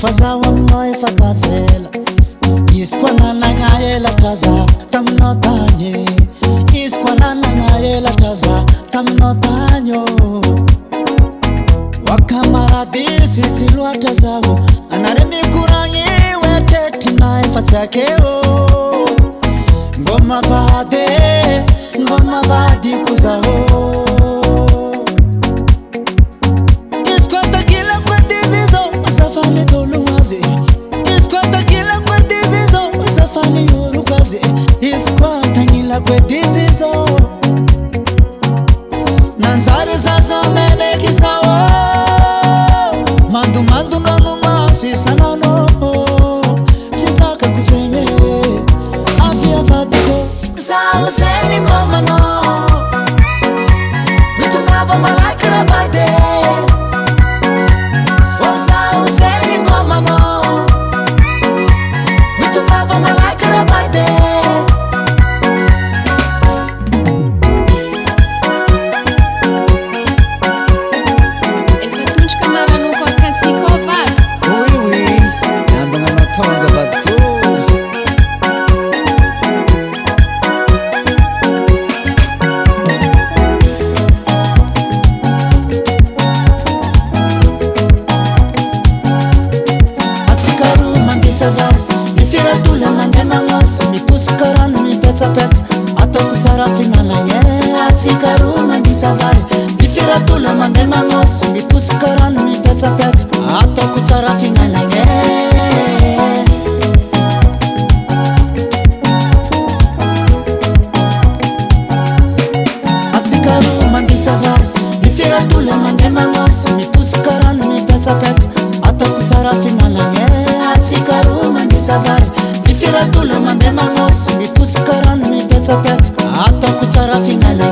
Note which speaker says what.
Speaker 1: fazaho aminao efa tavela izy koa nanagna elatra za taminao tany izy koa nanagna elatra za taminao tany wakamarady tsy loatra zaho anare mikoragny oetretrinay efa tsy akeo ngoma vady ko zaho izy koa takila kwadizy zao asafany tologno azy izy koa takila kwadizy zao asafany oroko azy izy koa tagnila kwadizy zao nanjary zaza meneky zao mandomando nano maso isanano tsy zakako zegny aviavadiko zaho zegny ngomanao mitongava malaky ravade zaho zegny ngomanao mitongava malaky ravade Mifiratula mandema ngos mikusikarano mipetsapetsa ataoko tsara fignanagny atsikaroa mandisavary mifiratula mandema ngos mikusikarano mipetsapetsa ataoko tsara fignanagny atsikaroa mandisavary mifiratula mandema ngos mikusikarano mipetsapetsa ataoko tsara fignanagny atsikaroa mandisavary mifiratula mandema ngos mikusikarano mipetsapetsa ataoko tsara fignanagny